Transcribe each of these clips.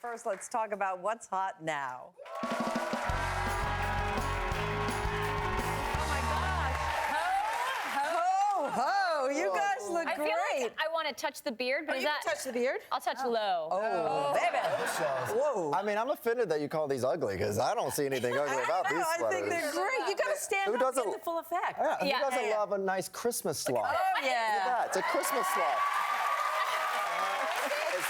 First, let's talk about what's hot now. Oh, you guys look I great. feel like I want to touch the beard, but Oh, is you that... can touch the beard? I'll touch low. Oh, baby. Whoa. I mean, I'm offended that you call these ugly because I don't see anything ugly about these sweaters. I think they're great. You got to stand Who up doesn't- in the full effect. Yeah, who doesn't love a nice Christmas sloth? Oh, Look at yeah. that. It's a Christmas sloth.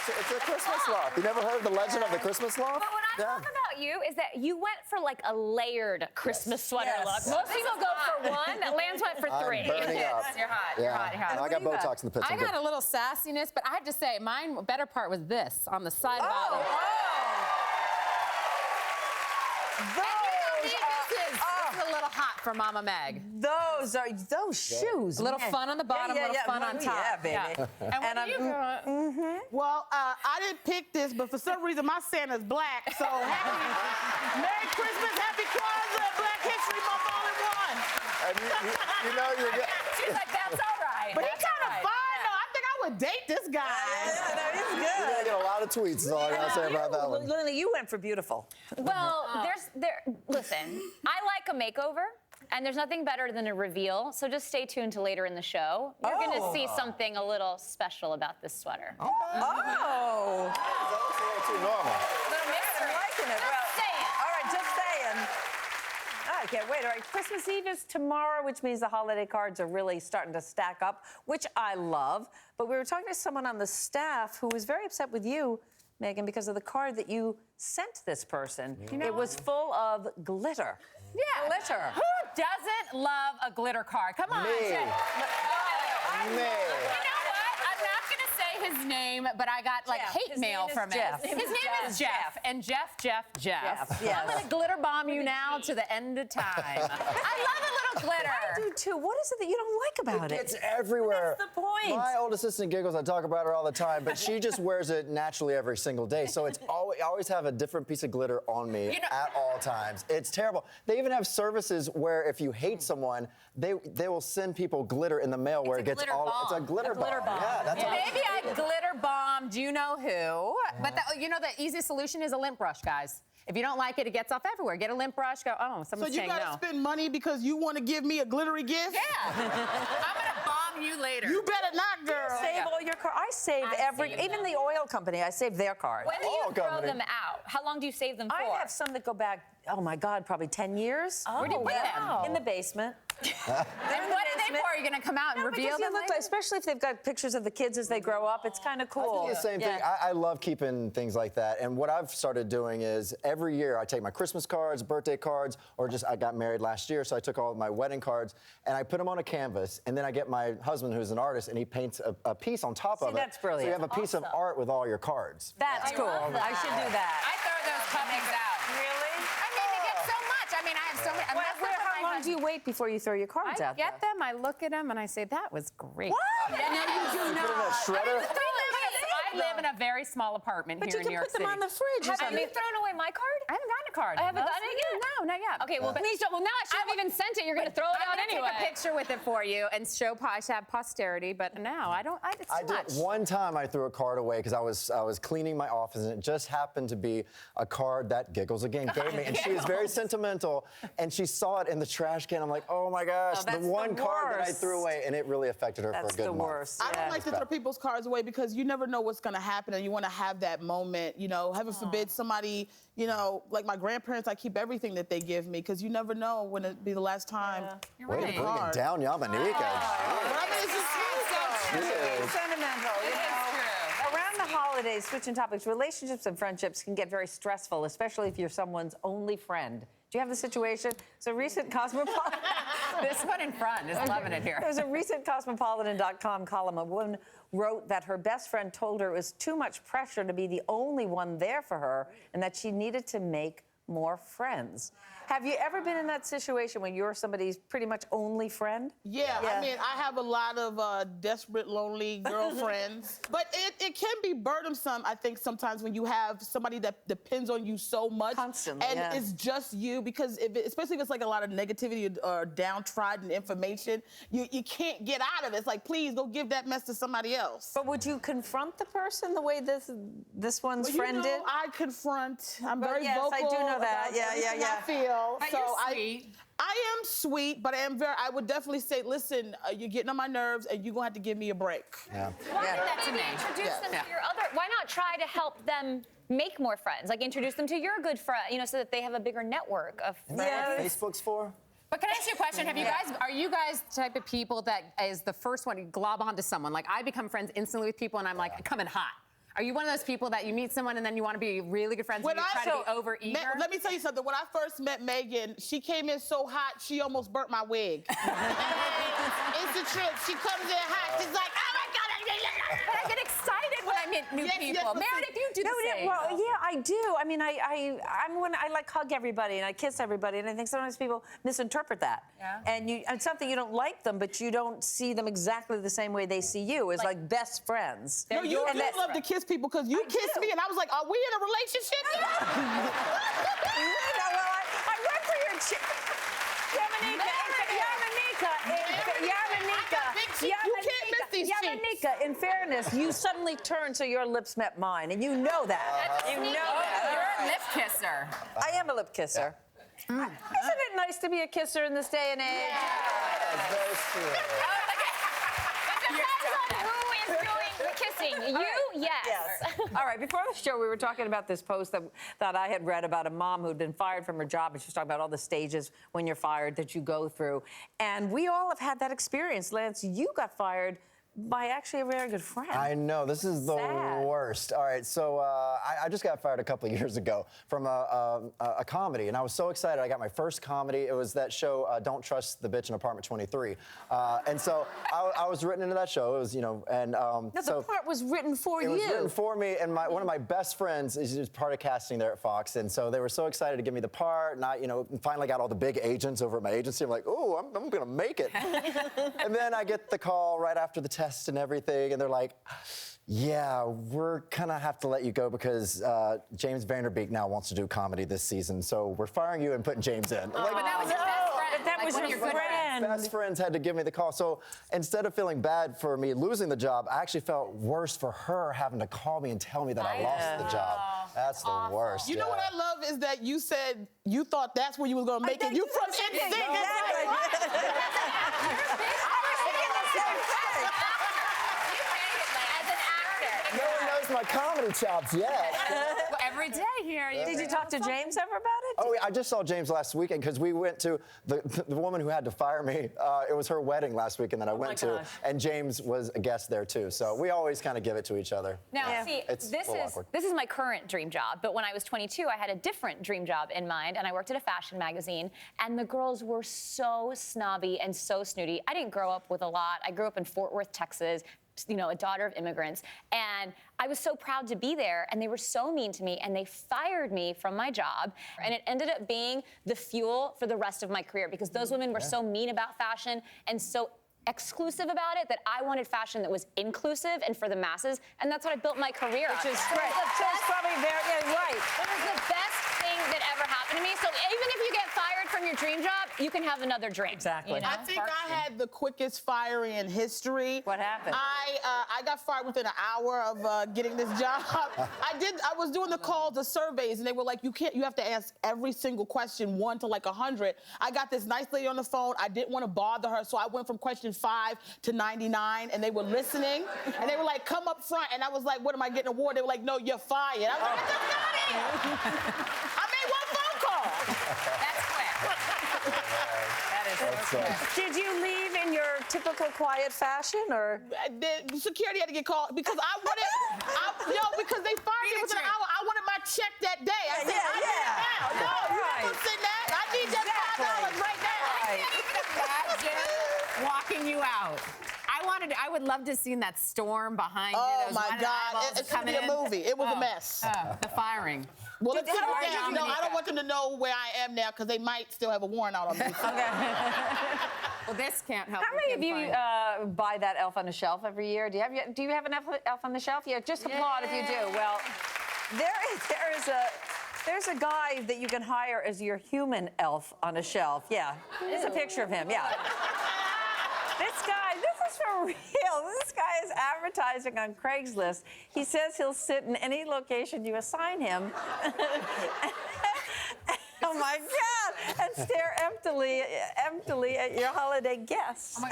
It's a Christmas sloth. You never heard the legend of the Christmas sloth? But what I love about you is that you went for like a layered Christmas sweater Yes. look. Most people go for one. Lance went for three. I'm burning up. You're hot. Yeah. You're hot. You're hot. I got what do you got? Botox in the pits. I got a little sassiness, but I have to say, mine better part was this on the side bottom. This is a little hot for Mama Meg. Those shoes. A little man. fun on the bottom, yeah, little fun on top. Yeah, baby. And what do you got? Well, I didn't pick this, but for some reason my Santa's black. So Merry Christmas, Happy Kwanzaa, Black History Month, all in one. And you know you're good. She's like, that's all right. But he's kind of fine, though. I think I would date this guy. Yeah, no, he's You're gonna good. get a lot of tweets. Is all I gotta say about that one. Lily, you went for beautiful. Well, listen, I like a makeover, and there's nothing better than a reveal, so just stay tuned to later in the show. You're going to see something a little special about this sweater. Oh. That looks a little too normal. I'm liking it. Just saying. All right, just saying. I can't wait. All right, Christmas Eve is tomorrow, which means the holiday cards are really starting to stack up, which I love. But we were talking to someone on the staff who was very upset with you, Megan, because of the card that you sent this person. It was full of glitter. Yeah. Glitter. Who doesn't love a glitter card? Come on. Me. You Me. know what? I'm not going to say his name, but I got like Jeff. hate His mail name is from Jeff. him. His name is Jeff. And Jeff. Jeff, yes. I'm going to glitter bomb you now to the end of time. I love a little glitter. I do too. What is it that you don't like about it? It's everywhere. That's the point. My old assistant giggles. I talk about her all the time, but she just wears it naturally every single day. So it's always, I always have a different piece of glitter on me at all times. It's terrible. They even have services where if you hate someone, they will send people glitter in the mail where it gets all. bomb. It's a glitter bomb. Yeah, that's what Maybe I glitter bombed you know who. But you know the easiest solution is a lint brush, guys. If you don't like it, it gets off everywhere. Get a lint brush, go, oh, So someone's you saying gotta no. spend money because you want to give me a glittery gift? Yeah. I'm going to bomb you later. You better not, girl. Save all your cards. I save even the oil company, I save their cards. When do you Oh, throw company. them out? How long do you save them for? I have some that go back, oh my God, probably 10 years. Where do you put them? In the basement. And what are they for? Are you going to come out and reveal Because you them look later? like, especially if they've got pictures of the kids as they grow up, it's kind of cool. I do the same thing. I love keeping things like that. And what I've started doing is every year I take my Christmas cards, birthday cards, or just I got married last year, so I took all of my wedding cards and I put them on a canvas. And then I get my husband, who's an artist, and he paints a piece on top of it. that's brilliant. So you have a piece of art with all your cards. That's cool. I should do that. I throw those puppies out. Really? I mean, you get so much. I mean, I have so many. I'm messing up How my long do you wait before you throw your cards I out? get them, I look at them, and I say, that was great. What? No, you do Put it in a shredder. I live in a very small apartment But here you in New can York put them City. on the fridge. or Have something. you thrown away my card? I haven't gotten a card. I haven't gotten it yet? No, not yet. Okay, well, please don't. Well, now I should have even sent it. You're going to throw it I'm out gonna anyway. take a picture with it for you and show I should have posterity, but now I don't. It's too I much. did one time. I threw a card away because I was cleaning my office, and it just happened to be a card that Giggles again gave me, and she is very sentimental. And she saw it in the trash can. I'm like, oh my gosh, Oh, that's the one the card that I worst. threw away, and it really affected her for That's a good the month. worst. I don't like to throw people's cards away because you never know what's going to happen and you want to have that moment, you know, heaven forbid somebody, you know, like my grandparents, I keep everything that they give me because you never know when it'll be the last time. Way to bring it down, Yamanika. But I mean, it's just It's sentimental, you know. Around the holidays, switching topics, relationships and friendships can get very stressful, especially if you're someone's only friend. Do you have the situation? So recent Cosmopolitan... This one in front is loving it here. There's a recent Cosmopolitan.com column. A woman wrote that her best friend told her it was too much pressure to be the only one there for her and that she needed to make more friends. Have you ever been in that situation when you're somebody's pretty much only friend? Yeah, I mean, I have a lot of desperate, lonely girlfriends. But it can be burdensome, I think, sometimes when you have somebody that depends on you so much. Constantly, and yeah. it's just you, because especially if it's like a lot of negativity or downtrodden information, you can't get out of it. It's like, please go give that mess to somebody else. But would you confront the person the way this one's Well, friend did? I confront. I'm Well, very yes, vocal. I do know that. about Yeah, everything yeah. I feel. But so you're sweet. I am sweet, but I would definitely say, listen, you're getting on my nerves, and you're gonna have to give me a break. Yeah. Why Yeah. not That's a name. introduce them Yeah. to your other? Why not try to help them make more friends? Like introduce them to your good friend, so that they have a bigger network of friends. Isn't that what Facebook's for? But can I ask you a question? Are you guys the type of people that is the first one to glob onto someone? Like, I become friends instantly with people, and I'm like, coming hot. Are you one of those people that you meet someone and then you want to be really good friends and you try to be over eager? Let me tell you something. When I first met Megan, she came in so hot, she almost burnt my wig. It's the truth. She comes in hot. She's like, oh my God. But I get excited when I meet new people. listen. Meredith, you do the same. Well, yeah, I do. I mean, I'm one. I like hug everybody and I kiss everybody, and I think sometimes people misinterpret that. Yeah. And it's something you don't like them, but you don't see them exactly the same way they see you, as like best friends. No, you And do that- love to kiss people, because you kissed me, and I was like, are we in a relationship? I work for your You can't miss these cheeks. Yamanika, in fairness, you suddenly turned so your lips met mine, and you know that. You know that. You're a lip kisser. I am a lip kisser. Isn't it nice to be a kisser in this day and age? That's very sweet. Who is doing the kissing? You? Yes. All right, before the show, we were talking about this post that I had read about a mom who'd been fired from her job, and she was talking about all the stages when you're fired that you go through. And we all have had that experience. Lance, you got fired by actually a very good friend. I know, this is the Sad. worst. All right, so I just got fired a couple of years ago from a comedy, and I was so excited. I got my first comedy. It was that show, Don't Trust the Bitch in Apartment 23. And so I was written into that show. It was, and No, so the part was written for it you. was written for me, and one of my best friends is part of casting there at Fox, and so they were so excited to give me the part, and I, finally got all the big agents over at my agency. I'm like, oh, I'm gonna make it. And then I get the call right after the test and everything, and they're like, yeah, we're gonna have to let you go because James Vanderbeek now wants to do comedy this season, so we're firing you and putting James in. I'm like, But that was your best friend. But that Like was one of your good friend. best friends had to give me the call. So instead of feeling bad for me losing the job, I actually felt worse for her having to call me and tell me that I lost the job. That's the worst. You know what I love is that you said you thought that's where you was gonna make it. You from NSYNC. As an actor. No one knows my comedy chops yet. Every day here. Did you talk to James ever about it? Oh, I just saw James last weekend because we went to the woman who had to fire me. It was her wedding last weekend that I went to, gosh. and James was a guest there too. So we always kind of give it to each other. Now, Yeah. see, It's this a little is awkward. this is my current dream job. But when I was 22, I had a different dream job in mind, and I worked at a fashion magazine. And the girls were so snobby and so snooty. I didn't grow up with a lot. I grew up in Fort Worth, Texas. A daughter of immigrants. And I was so proud to be there, and they were so mean to me, and they fired me from my job. And it ended up being the fuel for the rest of my career, because those women were so mean about fashion and so exclusive about it that I wanted fashion that was inclusive and for the masses, and that's what I built my career on. Which is great. So it's probably right. It was the best thing that ever happened to me. So even if you get fired from your dream job, you can have another dream. Exactly. I think I had the quickest firing in history. What happened? I got fired within an hour of getting this job. I was doing the calls, the surveys, and they were like, you have to ask every single question, 1 to like 100. I got this nice lady on the phone. I didn't want to bother her, so I went from question 5 to 99, and they were listening, and they were like, come up front, and I was like, what, am I getting an award? They were like, no, you're fired. I was like, I just got it. I made one phone call. That's quick. That is so quick. Did you leave in your typical quiet fashion, or? The security had to get called because because they fired me within an hour. I wanted my check that day. I said, I need it now. No, you're not gonna send that. I need that $5 right now. Imagine walking you out. I would love to have seen that storm behind Oh you. Those my white God, eyeballs it should be coming a in. movie. It was a mess. The firing. Well, let's Did- cut how it down. many- No, I don't want them to know where I am now because they might still have a warrant out on me. Well, this can't help. How many of you buy that Elf on the Shelf every year? Do you have an Elf on the Shelf? Yeah, just applaud if you do. Well, there's a guy that you can hire as your human elf on a shelf. Yeah, there's a picture of him. Yeah. This is for real. This guy is advertising on Craigslist. He says he'll sit in any location you assign him. Oh my God! And stare emptily at your holiday guests. And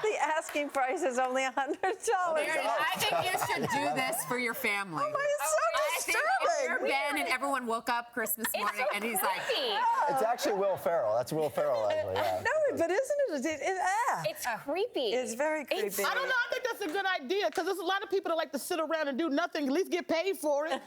the asking price is only $100. I think you should do this for your family. Oh my, it's so I think if you're disturbing. Ben and everyone woke up Christmas morning and he's like, Creepy. It's actually Will Ferrell. That's Will Ferrell, actually. Yeah. No, but isn't it? It's creepy. It's very creepy. I don't know. I think that's a good idea because there's a lot of people that like to sit around and do nothing. At least get paid for it.